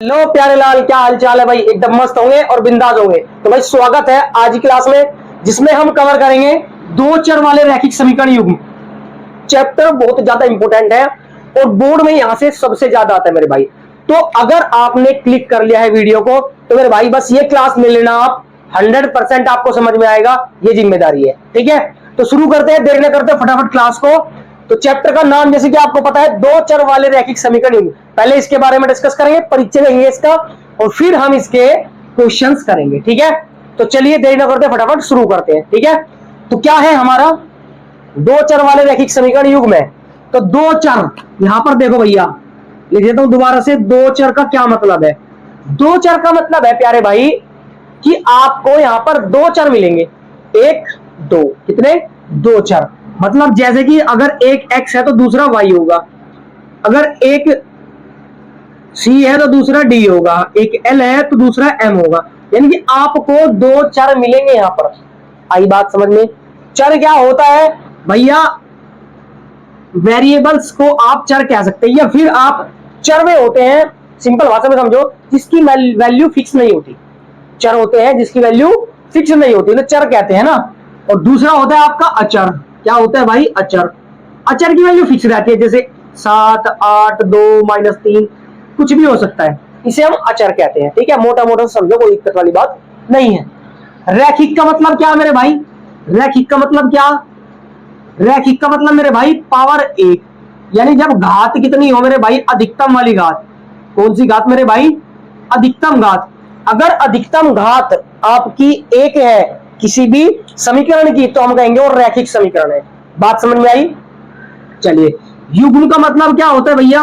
लो प्यारे लाल, क्या हाल चाल है भाई? एकदम मस्त होंगे और बिंदास होंगे। तो भाई स्वागत है आज की क्लास में, जिसमें हम कवर करेंगे दो चर वाले रैखिक समीकरण युग्म। चैप्टर बहुत ज्यादा इंपॉर्टेंट है और बोर्ड में यहां से सबसे ज्यादा आता है मेरे भाई। तो अगर आपने क्लिक कर लिया है वीडियो को तो मेरे भाई बस ये क्लास ले लेना, आप 100% आपको समझ में आएगा, ये जिम्मेदारी है। ठीक है, तो शुरू करते हैं, देर न करते फटाफट क्लास को। तो चैप्टर का नाम जैसे कि आपको पता है, दो चर वाले रैखिक समीकरण युग्म। पहले इसके बारे में डिस्कस करेंगे, परिचय देंगे इसका, और फिर हम इसके क्वेश्चंस करेंगे। ठीक है, तो चलिए देर न करते फटाफट शुरू करते हैं। ठीक है, तो क्या है हमारा दो चर वाले रैखिक समीकरण युग्म है। तो दो चर, यहां पर देखो भैया, लिख देता हूं दोबारा से। दो चर का क्या मतलब है? दो चर का मतलब है प्यारे भाई कि आपको यहां पर दो चर मिलेंगे, एक दो। कितने? दो चर। मतलब जैसे कि अगर एक x है तो दूसरा y होगा, अगर एक c है तो दूसरा d होगा, एक l है तो दूसरा m होगा। यानी कि आपको दो चर मिलेंगे यहां पर। आई बात समझ में? चर क्या होता है भैया? वेरिएबल्स को आप चर कह सकते हैं, या फिर आप चर में होते हैं, सिंपल भाषा में समझो, जिसकी वैल्यू फिक्स नहीं होती। चर होते हैं जिसकी वैल्यू फिक्स नहीं होती, तो चर कहते हैं ना। और दूसरा होता है आपका अचर। क्या होता है भाई? अचर। अचर की वैल्यू फिक्स रहती है, जैसे 7, 8, 2, -3, कुछ भी हो सकता है, इसे हम अचर कहते हैं। ठीक है, मोटा मोटा समझो, कोई दिक्कत वाली बात नहीं है। रैखिक का मतलब क्या मेरे भाई? रैखिक का मतलब क्या? रैखिक का मतलब मेरे भाई पावर एक। यानी जब घात कितनी हो मेरे भाई? अधिकतम वाली घात। कौन सी घात मेरे भाई? अधिकतम घात। अगर अधिकतम घात आपकी एक है किसी भी समीकरण की, तो हम कहेंगे वो रैखिक समीकरण है। बात समझ में आई? चलिए, युग्म का मतलब क्या होता है भैया?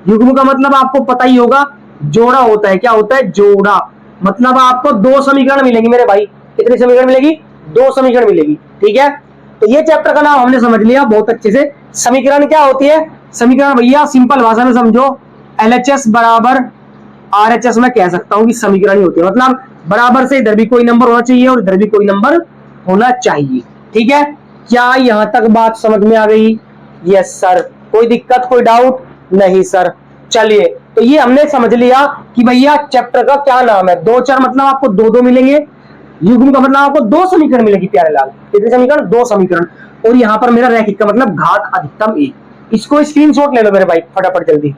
युग्म का मतलब आपको पता ही होगा, जोड़ा होता है। क्या होता है? जोड़ा। मतलब आपको दो समीकरण मिलेंगे मेरे भाई। कितनी समीकरण मिलेगी? दो समीकरण मिलेगी। ठीक है, तो ये चैप्टर का नाम हमने समझ लिया बहुत अच्छे से। समीकरण क्या होती है? समीकरण भैया सिंपल भाषा में समझो, LHS बराबर RHS में कह सकता हूं कि समीकरण ही होती है। मतलब बराबर से इधर भी कोई नंबर होना चाहिए और इधर भी कोई नंबर होना चाहिए। ठीक है, क्या यहां तक बात समझ में आ गई? Yes sir. कोई दिक्कत, कोई डाउट नहीं सर। चलिए, तो ये हमने समझ लिया कि भैया चैप्टर का क्या नाम है। दो चर मतलब आपको दो दो मिलेंगे, युग्म का मतलब आपको दो समीकरण मिलेगी प्यारे लाल। कितने समीकरण? दो समीकरण। और यहां पर मेरा रैखिक का मतलब घात अधिकतम एक। इसको स्क्रीनशॉट ले लो मेरे भाई फटाफट जल्दी।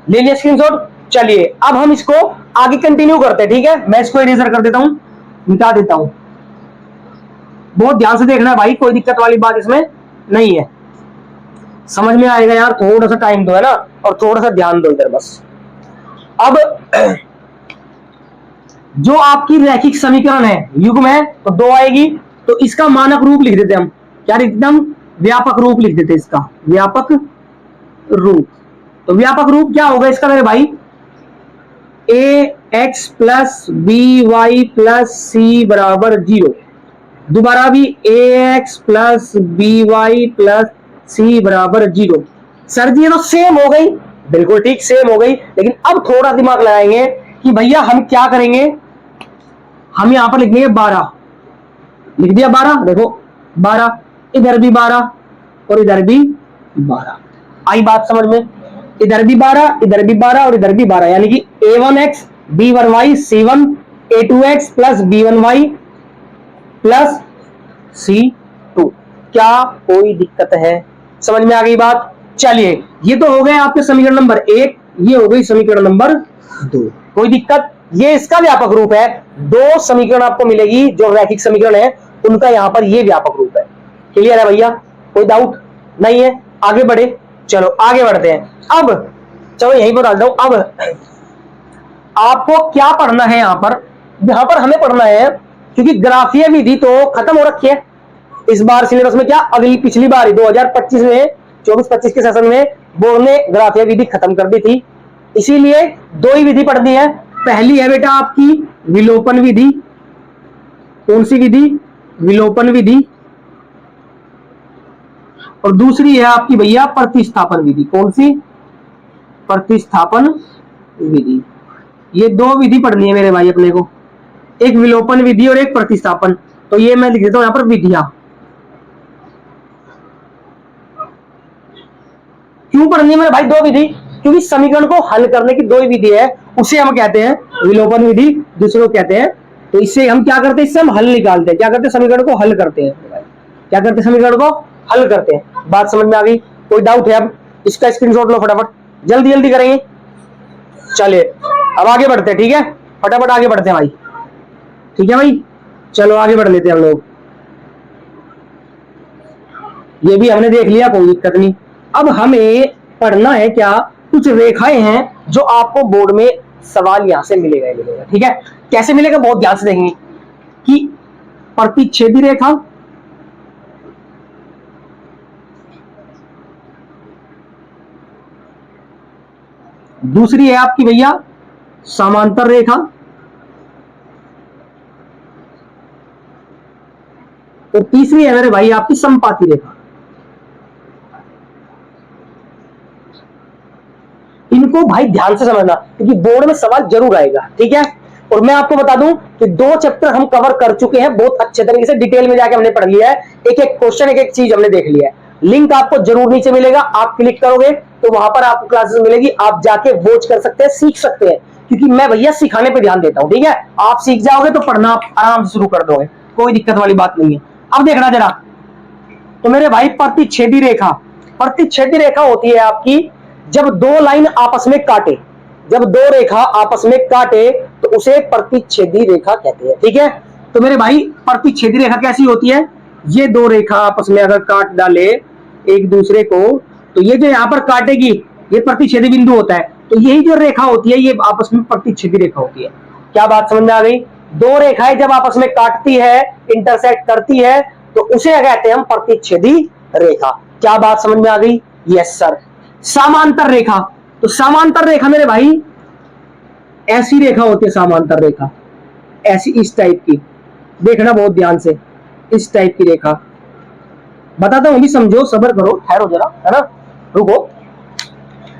ले लिया स्क्रीनशॉट? चलिए, अब हम इसको आगे कंटिन्यू करते हैं। ठीक है, मैं इसको इरेजर कर देता हूं, मिटा देता हूं। बहुत ध्यान से देखना है भाई, कोई दिक्कत वाली बात इसमें नहीं है। समझ में आएगा यार, थोड़ा सा टाइम दो है ना, और थोड़ा सा ध्यान दो इधर बस। अब जो आपकी रैखिक समीकरण है, युग्म है, तो दो आएगी। तो इसका मानक रूप लिख देते हम। क्या लिख देते हम? व्यापक रूप लिख देते इसका, व्यापक रूप। तो व्यापक रूप क्या होगा इसका मेरे भाई? ax plus B Y plus C बराबर 0। दोबारा भी ax plus B Y plus C बराबर 0। सर जी ये तो सेम हो गई। बिल्कुल ठीक, सेम हो गई, लेकिन अब थोड़ा दिमाग लगाएंगे कि भैया हम क्या करेंगे। हम यहां पर लिखेंगे 12। लिख दिया 12। देखो 12, इधर भी 12 और इधर भी 12। आई बात समझ में? इधर भी 12, इधर भी 12 और इधर भी 12। यानी कि a1x b1y c1 a2x plus b1y plus c2। क्या कोई दिक्कत है? समझ में आ गई बात? चलिए, ये तो हो गए आपके समीकरण नंबर एक, ये हो गई समीकरण नंबर दो। कोई दिक्कत? ये इसका व्यापक रूप है। दो समीकरण आपको मिलेगी जो रैखिक समीकरण है, उनका यहां पर ये व्यापक रूप है। क्लियर है भैया? कोई डाउट नहीं है? आगे बढ़े, चलो आगे बढ़ते हैं। अब चलो यहीं पर डाल दो। अब आपको क्या पढ़ना है यहां पर? यहां पर हमें पढ़ना है, क्योंकि ग्राफीय विधि तो खत्म हो रखी है इस बार सिलेबस में। क्या अगली पिछली बार 2025 में 24-25 के सेशन में बोर्ड ने ग्राफीय विधि खत्म कर दी थी, इसीलिए दो ही विधि पढ़नी है। पहली है बेटा आपकी विलोपन विधि। कौन सी विधि? विलोपन विधि। और दूसरी है आपकी भैया प्रतिस्थापन विधि। कौन सी? प्रतिस्थापन विधि। ये दो विधि पढ़नी है मेरे भाई अपने को, एक विलोपन विधि और एक प्रतिस्थापन। तो ये मैं लिख देता हूं यहां पर विधियां। क्यों पढ़नी है मेरे भाई दो विधि? क्योंकि समीकरण को हल करने की दो ही विधि है, उसे हम कहते हैं विलोपन विधि, दूसरे को कहते हैं। तो इससे हम क्या करते हैं, इससे हम हल निकालते हैं, क्या करते हैं, समीकरण को हल करते हैं। क्या करते हैं, समीकरण को हल करते हैं। बात समझ में आ गई? कोई डाउट है? अब इसका स्क्रीनशॉट लो फटाफट, जल्दी जल्दी करेंगे। चलिए अब आगे बढ़ते हैं, ठीक है, फटाफट आगे बढ़ते हैं भाई, ठीक है भाई, चलो आगे बढ़ लेते हैं हम लोग। ये भी हमने देख लिया, कोई दिक्कत नहीं। अब हमें पढ़ना है क्या, कुछ रेखाएं हैं जो आपको बोर्ड में सवाल यहां से मिलेगा, ठीक है। कैसे मिलेगा, बहुत ध्यान से देखेंगे कि प्रतिच्छेदी रेखा, दूसरी है आपकी भैया समांतर रेखा, और तीसरी है मेरे भाई आपकी समपाती रेखा। इनको भाई ध्यान से समझना, क्योंकि बोर्ड में सवाल जरूर आएगा, ठीक है। और मैं आपको बता दूं कि 2 चैप्टर हम कवर कर चुके हैं, बहुत अच्छे तरीके से डिटेल में जाके हमने पढ़ लिया है, एक एक क्वेश्चन, एक एक चीज हमने देख लिया है। लिंक आपको जरूर नीचे मिलेगा, आप क्लिक करोगे तो वहां पर आपको क्लासेस मिलेगी, आप जाके वॉच कर सकते हैं, सीख सकते हैं, क्योंकि मैं भैया सिखाने पे ध्यान देता हूं, ठीक है। आप सीख जाओगे तो पढ़ना आप आराम से शुरू कर दोगे, कोई दिक्कत वाली बात नहीं है। अब देखना जरा, तो मेरे भाई प्रतिच्छेदी रेखा, प्रतिच्छेदी रेखा होती है आपकी जब दो लाइन आपस में काटे, जब दो रेखा आपस में काटे तो उसे प्रतिच्छेदी रेखा कहते हैं, ठीक है। तो मेरे भाई प्रतिच्छेदी रेखा कैसी होती है, ये दो रेखा आपस में अगर काट डाले एक दूसरे को, तो ये जो यहां पर काटेगी ये प्रतिच्छेदी बिंदु होता है, तो यही जो रेखा होती है ये आपस में प्रतिच्छेदी रेखा होती है। क्या बात समझ में आ गई? दो रेखाएं जब आपस में काटती है, इंटरसेक्ट करती है, तो उसे कहते हैं हम प्रतिच्छेदी रेखा। क्या बात समझ में आ गई? Yes sir. समांतर रेखा, तो समांतर रेखा मेरे भाई ऐसी रेखा होती है, समांतर रेखा ऐसी, इस टाइप की, देखना बहुत ध्यान से, इस टाइप की रेखा बताता हूं, भी समझो, सब्र करो, ठहरो जरा, है ना, रुको।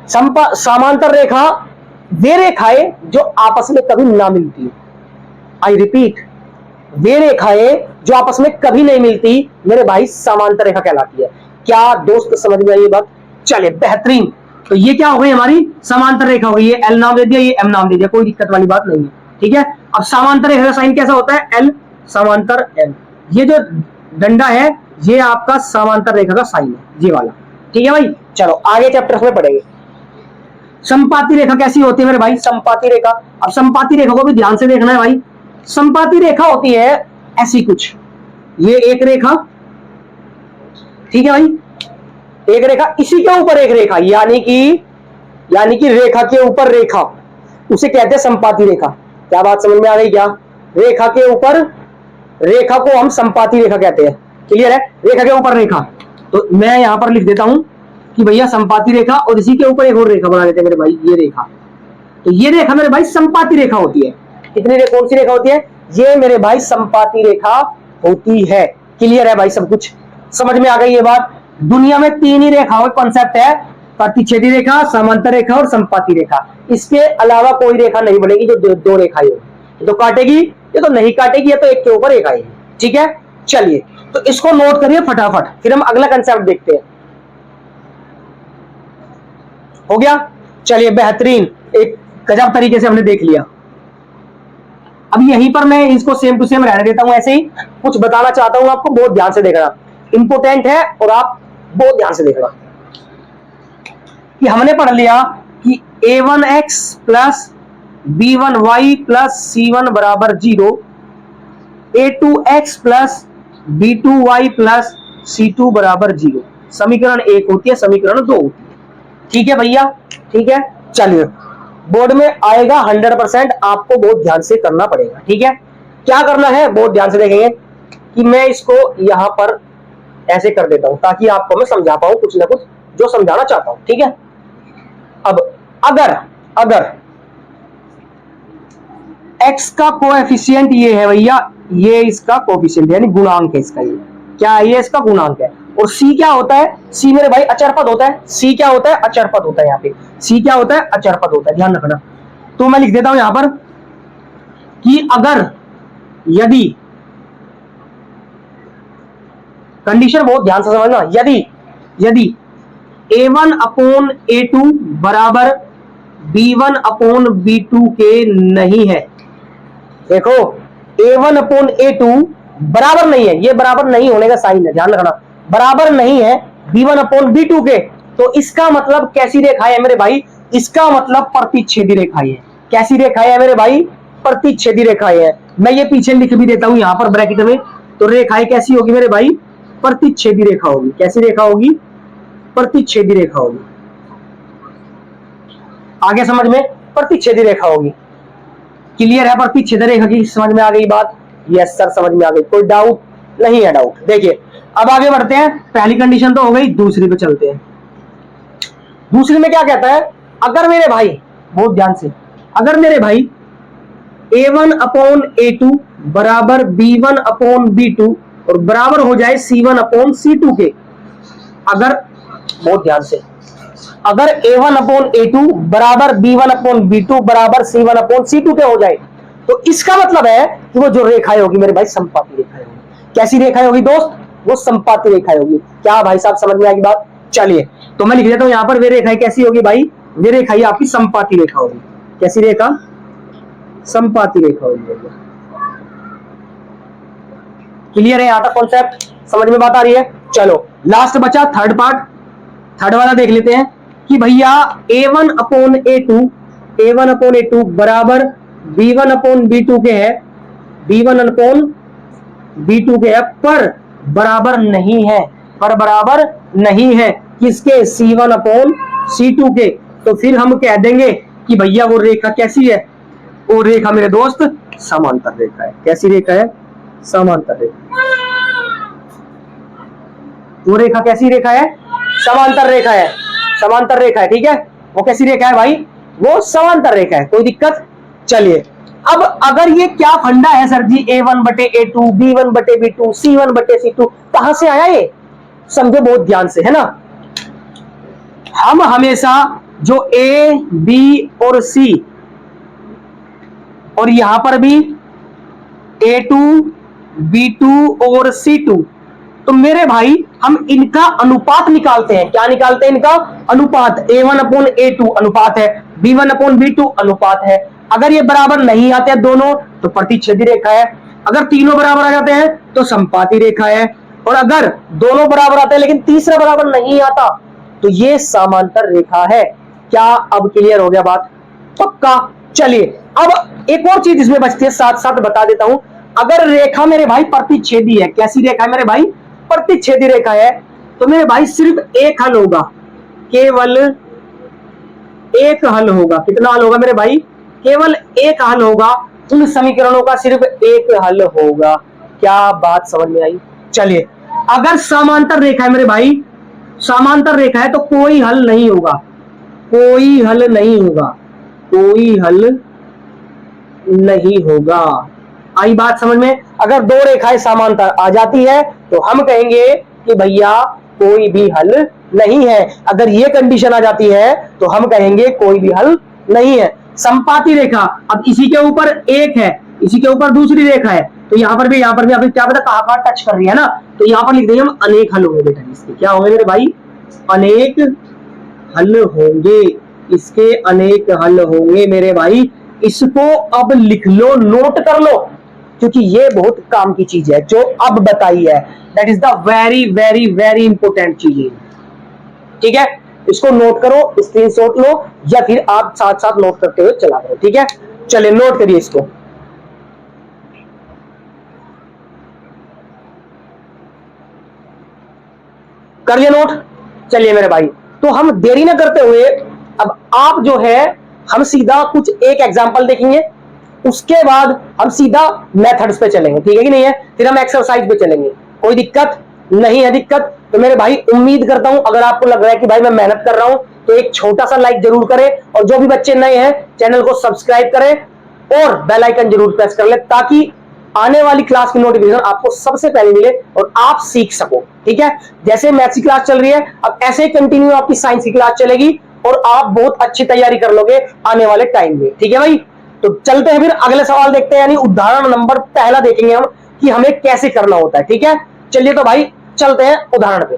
समांतर रेखा वे रेखाएं जो आपस में कभी ना मिलती, आई रिपीट, वे रेखाएं जो आपस में कभी नहीं मिलती मेरे भाई समांतर रेखा कहलाती है। क्या दोस्त समझ में आई ये बात? चले बेहतरीन। तो ये क्या हो गई, हमारी समांतर रेखा हो गई, ये एल नाम दे दिया, ये एम नाम दे दिया, कोई दिक्कत वाली बात नहीं है, ठीक है। अब समांतर रेखा का साइन कैसा होता है, एल समांतर एम, ये जो डंडा है ये आपका समांतर रेखा का साइन है, ये वाला, ठीक है भाई। चलो आगे चैप्टर में पढ़ेंगे। संपाती रेखा कैसी होती है मेरे भाई, संपाती रेखा, अब संपाती रेखा को भी ध्यान से देखना है भाई। संपाती रेखा होती है ऐसी कुछ, ये एक रेखा, ठीक है भाई, एक रेखा, इसी के ऊपर एक रेखा, यानी कि रेखा के ऊपर रेखा, उसे कहते हैं संपाती रेखा। क्या बात समझ में आ गई? क्या रेखा के ऊपर रेखा को हम संपाती रेखा कहते हैं, क्लियर है? रेखा के ऊपर रेखा, तो मैं यहां पर लिख देता हूं कि भैया संपाती रेखा, और इसी के ऊपर एक और रेखा बना देते हैं मेरे भाई, ये रेखा, तो ये रेखा मेरे भाई संपाती रेखा होती है। कितनी रेखा, कौन सी रेखा होती है? ये मेरे भाई संपाती रेखा होती है। क्लियर है भाई? सब कुछ समझ में आ गई ये बात? दुनिया में 3 ही रेखाओं का कॉन्सेप्ट है, प्रतिच्छेदी रेखा, समांतर रेखा और संपाती रेखा। इसके अलावा कोई रेखा नहीं बनेगी जो दो रेखाएं हो, ये तो काटेगी, ये तो नहीं काटेगी, ये तो एक के ऊपर एक आएगी, ठीक है। चलिए तो इसको नोट करिए फटाफट, फिर हम अगला कंसेप्ट देखते हैं। हो गया? चलिए बेहतरीन, एक गजब तरीके से हमने देख लिया। अब यहीं पर मैं इसको सेम टू सेम रहने देता हूं, ऐसे ही कुछ बताना चाहता हूं आपको, बहुत ध्यान से देखना, इंपोर्टेंट है और आप बहुत ध्यान से देखना। कि हमने पढ़ लिया कि a1x plus b1y plus c1 बराबर 0, a2x plus b2y plus c2 बराबर 0, समीकरण 1 होती है, समीकरण 2 होती है, ठीक है भैया, ठीक है। चलिए बोर्ड में आएगा 100%, आपको बहुत ध्यान से करना पड़ेगा, ठीक है। क्या करना है बहुत ध्यान से देखेंगे कि मैं इसको यहां पर ऐसे कर देता हूं ताकि आपको मैं समझा पाऊं कुछ ना कुछ जो समझाना चाहता हूं, ठीक है। अब अगर x का कोएफिशिएंट ये है भैया, ये इसका कोएफिशिएंट यानी गुणांक है इसका, ये क्या है, ये इसका गुणांक है। और c क्या होता है, c मेरे भाई अचर पद होता है, c क्या होता है, अचर पद होता है, यहाँ पे c क्या होता है, अचर पद होता है, ध्यान रखना। तो मैं लिख देता हूं यहां पर कि अगर, यदि, कंडीशन बहुत ध्यान से समझना, यदि A1 अपॉन A2 बराबर B1 अपॉन B2 के नहीं है। देखो A1 अपॉन A2 बराबर नहीं है, ये बराबर नहीं होने का साइन है, ध्यान रखना, बराबर नहीं है B1 अपॉन B2 के। तो इसका मतलब कैसी रेखा है मेरे भाई? इसका मतलब प्रतिच्छेदी रेखा है। कैसी रेखा है मेरे भाई? प्रतिच्छेदी रेखा है। मैं ये पीछे लिख भी देता हूं यहां पर ब्रैकेट में। तो रेखाएं कैसी होगी मेरे भाई? प्रतिच्छेदी रेखा होगी। कैसी रेखा होगी? प्रतिच्छेदी रेखा होगी। आगे समझ में? प्रतिच्छेदी रेखा होगी। क्लियर है? प्रतिच्छेद रेखा की समझ में आ गई बात? यस सर, समझ में आ गई, कोई डाउट नहीं है? डाउट देखिए, अब आगे बढ़ते हैं। पहली कंडीशन तो हो गई, दूसरी पे चलते हैं। दूसरी में क्या कहता है? अगर मेरे भाई, बहुत ध्यान से, अगर मेरे भाई A1 अपॉन A2 बराबर B1 अपॉन B2 और बराबर हो जाए C1 अपॉन C2 के, अगर, बहुत ध्यान से, अगर A1 अपॉन A2 बराबर B1 अपॉन B2 बराबर C1 अपॉन C2 के हो जाए, तो इसका मतलब है कि वो जो रेखाएं होगी मेरे भाई समपाती रेखाएं होगी। कैसी रेखाएं होगी दोस्त? वो समपाती रेखाएं होगी। क्या भाई साहब समझ में आएगी बात? चलिए, तो मैं लिख देता हूं यहां पर, वे रेखाएं कैसी होगी भाई? वे रेखाएं आपकी समपाती रेखा होगी। कैसी रेखा? समपाती रेखा होगी। क्लियर है यहां तक कॉन्सेप्ट? समझ में बात आ रही है? चलो लास्ट बचा थर्ड पार्ट। थर्ड वाला देख लेते हैं कि भैया A1 upon A2, A1 upon A2 बराबर B1 अपॉन B2 के है, B1 अपॉन B2 के है, पर बराबर नहीं है, पर बराबर नहीं है किसके? C1 अपॉन C2 के। तो फिर हम कह देंगे कि भैया वो रेखा कैसी है? वो रेखा मेरे दोस्त समांतर रेखा है। कैसी रेखा है? समांतर रेखा। वो रेखा कैसी रेखा है? समांतर रेखा है। समांतर रेखा है, ठीक है। वो कैसी रेखा है भाई? वो समांतर रेखा है। कोई दिक्कत? चलिए, अब अगर ये क्या फंडा है सर जी, A1 बटे A2, B1 बटे B2, C1 बटे C2, कहां से आया ये? समझो बहुत ध्यान से, है ना। हम हमेशा जो A, B और C, और यहां पर भी A2, B2 और C2, तो मेरे भाई हम इनका अनुपात निकालते हैं। क्या निकालते हैं? इनका अनुपात। A1 अपॉन A2 अनुपात है, B1 अपॉन B2 अनुपात है। अगर ये बराबर नहीं आते हैं दोनों तो प्रतिच्छेदी रेखा है, अगर तीनों बराबर आ जाते हैं तो समपाती रेखा है, और अगर दोनों बराबर आते हैं लेकिन तीसरा बराबर नहीं आता तो ये समांतर रेखा है। क्या अब क्लियर हो गया बात? पक्का। चलिए, अब एक और चीज इसमें बचती है, साथ साथ बता देता हूं। अगर रेखा मेरे भाई प्रतिच्छेदी है, कैसी रेखा है मेरे भाई? प्रतिच्छेदी रेखा है, तो मेरे भाई सिर्फ एक हल होगा, केवल एक हल होगा। कितना हल होगा मेरे भाई? केवल एक हल होगा। उन समीकरणों का सिर्फ एक हल होगा। क्या बात समझ में आई? चलिए, अगर समांतर रेखा है मेरे भाई, समांतर रेखा है, तो कोई हल नहीं होगा, कोई हल नहीं होगा, कोई हल नहीं होगा। आई बात समझ में? अगर दो रेखाएं समांतर आ जाती है तो हम कहेंगे कि भैया कोई भी हल नहीं है। अगर ये कंडीशन आ जाती है तो हम कहेंगे कोई भी हल नहीं है। समपाती रेखा, अब इसी के ऊपर एक है, इसी के ऊपर दूसरी रेखा है, तो यहां पर भी अभी क्या पता कहां टच कर रही है ना, तो यहां पर लिख देंगे हम अनेक हल होंगे बेटा। इसके क्या होंगे मेरे भाई? अनेक हल होंगे, इसके अनेक हल होंगे मेरे भाई। इसको अब लिख लो, नोट कर लो, क्योंकि ये बहुत काम की चीज है जो अब बताई है। That is the very very very important चीज है, ठीक है। इसको नोट करो, स्क्रीनशॉट लो, या फिर आप साथ साथ नोट करते हुए चला करो, ठीक है। चलिए नोट करिए इसको। कर लिया नोट? चलिए मेरे भाई, तो हम देरी ना करते हुए अब आप जो है, हम सीधा कुछ एक एग्जांपल देखेंगे, उसके बाद हम सीधा मेथड्स पे चलेंगे, ठीक है कि नहीं है। फिर हम एक्सरसाइज पे चलेंगे। कोई दिक्कत नहीं है? दिक्कत तो मेरे भाई उम्मीद करता हूं, अगर आपको लग रहा है कि भाई मैं मेहनत कर रहा हूं, तो एक छोटा सा लाइक जरूर करें, और जो भी बच्चे नए हैं चैनल को सब्सक्राइब करें और बेल आइकन जरूर प्रेस कर ले, ताकि आने वाली क्लास की नोटिफिकेशन आपको सबसे पहले मिले और आप सीख सको, ठीक है। जैसे मैथ्स की क्लास चल रही है, अब ऐसे ही कंटिन्यू आपकी साइंस की क्लास चलेगी और आप बहुत अच्छी तैयारी कर लोगे आने वाले टाइम में, ठीक है भाई। तो चलते हैं फिर अगले सवाल देखते हैं, यानी उदाहरण नंबर पहला देखेंगे हम कि हमें कैसे करना होता है, ठीक है। चलिए तो भाई चलते हैं उदाहरण पे।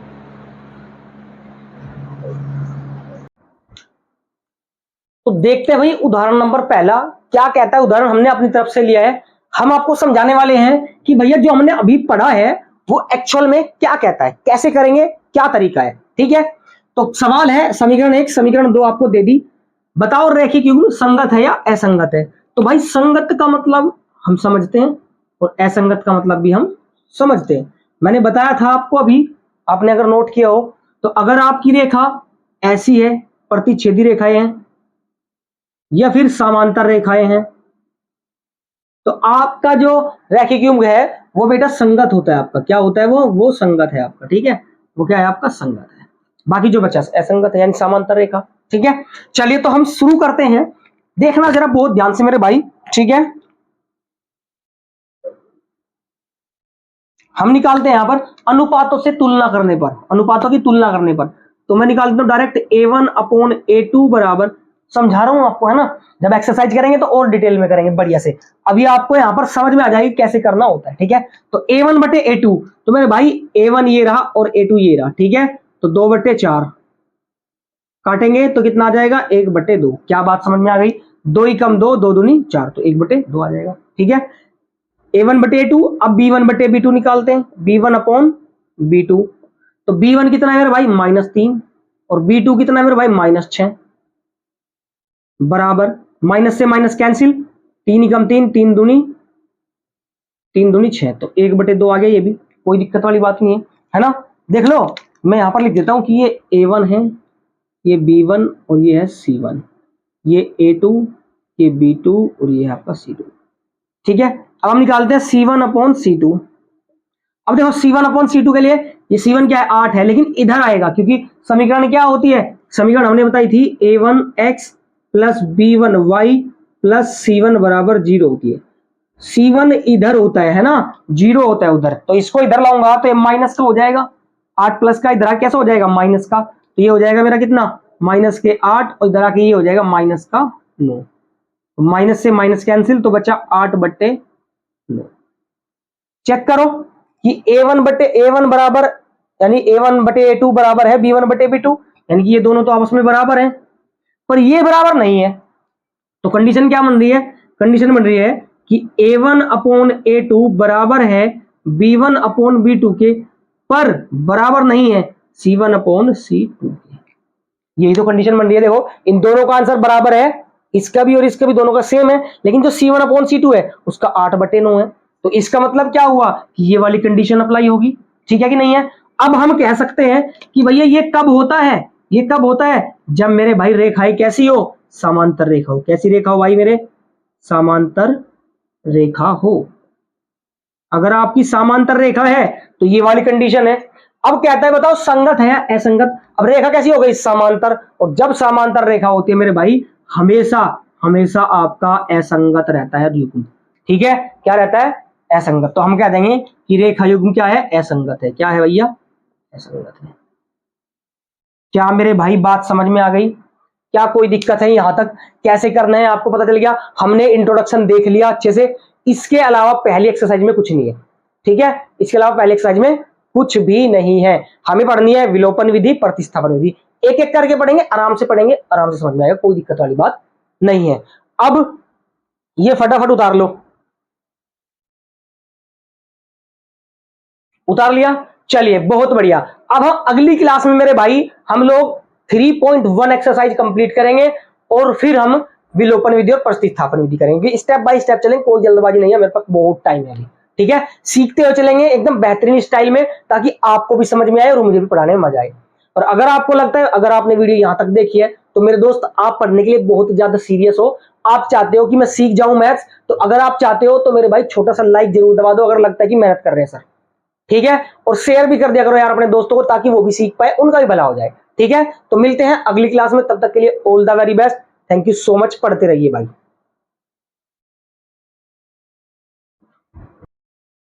तो देखते हैं भाई उदाहरण नंबर पहला क्या कहता है। उदाहरण हमने अपनी तरफ से लिया है, हम आपको समझाने वाले हैं कि भैया जो हमने अभी पढ़ा है वो एक्चुअल में क्या कहता है, कैसे करेंगे, क्या तरीका है। ठीक है, तो सवाल है समीकरण 1 समीकरण 2 आपको दे दी, बताओ रैखिक युग्म संगत है या असंगत है। तो भाई संगत का मतलब हम समझते हैं और असंगत का मतलब भी हम समझते हैं। मैंने बताया था आपको अभी, आपने अगर नोट किया हो तो, अगर आपकी रेखा ऐसी है, प्रतिच्छेदी रेखाएं हैं या फिर समांतर रेखाएं हैं, तो आपका जो रैखिक युग्म है वो बेटा संगत होता है। आपका क्या होता है, वो संगत है आपका। ठीक है, वो क्या है आपका, संगत है। बाकी जो बचा असंगत है यानी समांतर रेखा। ठीक है, चलिए तो हम शुरू करते हैं, देखना जरा बहुत ध्यान से मेरे भाई। ठीक है, हम निकालते हैं यहां पर अनुपातों से तुलना करने पर, अनुपातों की तुलना करने पर, तो मैं निकाल देता हूं डायरेक्ट A1/A2 बराबर, समझा रहा हूं आपको है ना, जब एक्सरसाइज करेंगे तो और डिटेल में करेंगे बढ़िया से। अभी आपको यहां पर समझ में आ जाएगी कैसे करना होता है। ठीक है, तो A1/A2, तो मेरे भाई A1 ये रहा और A2 ये रहा। ठीक है, तो 2/4 काटेंगे तो कितना आ जाएगा, 1/2। क्या बात समझ में आ गई, 2 ही कम 2, 2 दूनी 4, तो 1/2 आ जाएगा। ठीक है, A1/A2। अब B1/B2 निकालते हैं, B1/B2। तो B1 कितना है मेरे भाई, -3, और B2 कितना है मेरे भाई, -6, बराबर माइनस से माइनस कैंसिल, 3 ही कम 3, 3 दूनी 6, तो 1/2 आ गया। ये भी कोई दिक्कत वाली बात नहीं है ना। देख लो, मैं यहां पर लिख देता हूं कि ये A1 है, ये B1 और ये है C1, ये A2, ये B2 और ये है आपका C2। ठीक है, अब हम निकालते हैं C1/C2। अब देखो C1/C2 के लिए, ये C1 क्या है, 8 है, लेकिन इधर आएगा क्योंकि समीकरण क्या होती है, समीकरण हमने बताई थी A1x plus B1y plus C1 बराबर 0 होती है। C1 इधर होता है ना, 0 होता है उधर, तो इसको इधर लाऊंगा तो माइनस का हो जाएगा, 8 प्लस का इधर कैसे हो जाएगा, माइनस का, तो ये हो जाएगा मेरा कितना, -8, और इधर आके ये हो जाएगा -9, माइनस से माइनस कैंसिल, तो बचा 8/9। चेक करो कि A1 बराबर यानी A1/A2 बराबर है B1/B2, यानी कि ये दोनों तो आपस में बराबर हैं, पर ये बराबर नहीं है। तो कंडीशन क्या बन रही है, कंडीशन बन रही है कि A1/A2 बराबर है B1/B2 के, पर बराबर नहीं है C1/C2 के। यही तो कंडीशन बन रही है। देखो इन दोनों का आंसर बराबर है, इसका भी और इसका भी, दोनों का सेम है, लेकिन जो C1/C2 है उसका 8/9 है। तो इसका मतलब क्या हुआ कि ये वाली कंडीशन अप्लाई होगी। ठीक है कि नहीं है। अब हम कह सकते हैं कि भैया ये कब होता है, ये कब होता है, जब मेरे भाई रेखाएं कैसी हो, समांतर रेखा हो। कैसी रेखा हो भाई मेरे, समांतर रेखा हो। अगर आपकी समांतर रेखा है तो ये वाली कंडीशन है। अब कहता है बताओ संगत है या असंगत। अब रेखा कैसी हो गई, समांतर, और जब समांतर रेखा होती है मेरे भाई, हमेशा हमेशा आपका असंगत रहता है युग्म। ठीक है, क्या रहता है, असंगत। तो हम कह देंगे कि रेखा युग्म क्या है, असंगत है। क्या है भैया, असंगत है। क्या मेरे भाई बात समझ में आ गई, क्या कोई दिक्कत है यहां तक, कैसे करना है आपको पता चल गया। हमने इंट्रोडक्शन देख लिया अच्छे से, इसके अलावा पहली एक्सरसाइज में कुछ नहीं है। ठीक है, इसके अलावा पहली एक्सरसाइज में कुछ भी नहीं है। हमें पढ़नी है विलोपन विधि, प्रतिस्थापन विधि, एक एक करके पढ़ेंगे, आराम से पढ़ेंगे, आराम से समझ में आएगा, कोई दिक्कत वाली बात नहीं है। अब ये फटाफट उतार लो, उतार लिया, चलिए बहुत बढ़िया। अब हम अगली क्लास में मेरे भाई हम लोग 3.1 एक्सरसाइज कंप्लीट करेंगे, और फिर हम विलोपन विधि और प्रतिस्थापन विधि करेंगे। स्टेप बाय स्टेप चलेंगे, कोई जल्दबाजी नहीं है, मेरे पास बहुत टाइम है अभी। ठीक है, सीखते हुए चलेंगे एकदम बेहतरीन स्टाइल में, ताकि आपको भी समझ में आए और मुझे भी पढ़ाने में मजा आए। और अगर आपको लगता है, अगर आपने वीडियो यहां तक देखी है, तो मेरे दोस्त आप पढ़ने के लिए बहुत ज्यादा सीरियस हो, आप चाहते हो कि मैं सीख जाऊं मैथ्स, तो अगर आप चाहते हो तो मेरे भाई छोटा सा लाइक जरूर दबा दो, अगर लगता है कि मेहनत कर रहे हैं सर। ठीक है, और शेयर भी कर दिया करो यार अपने दोस्तों को, ताकि वो भी सीख पाए, उनका भी भला हो जाए। ठीक है, तो मिलते हैं अगली क्लास में, तब तक के लिए all the very best. Thank you so much, पढ़ते रहिए भाई।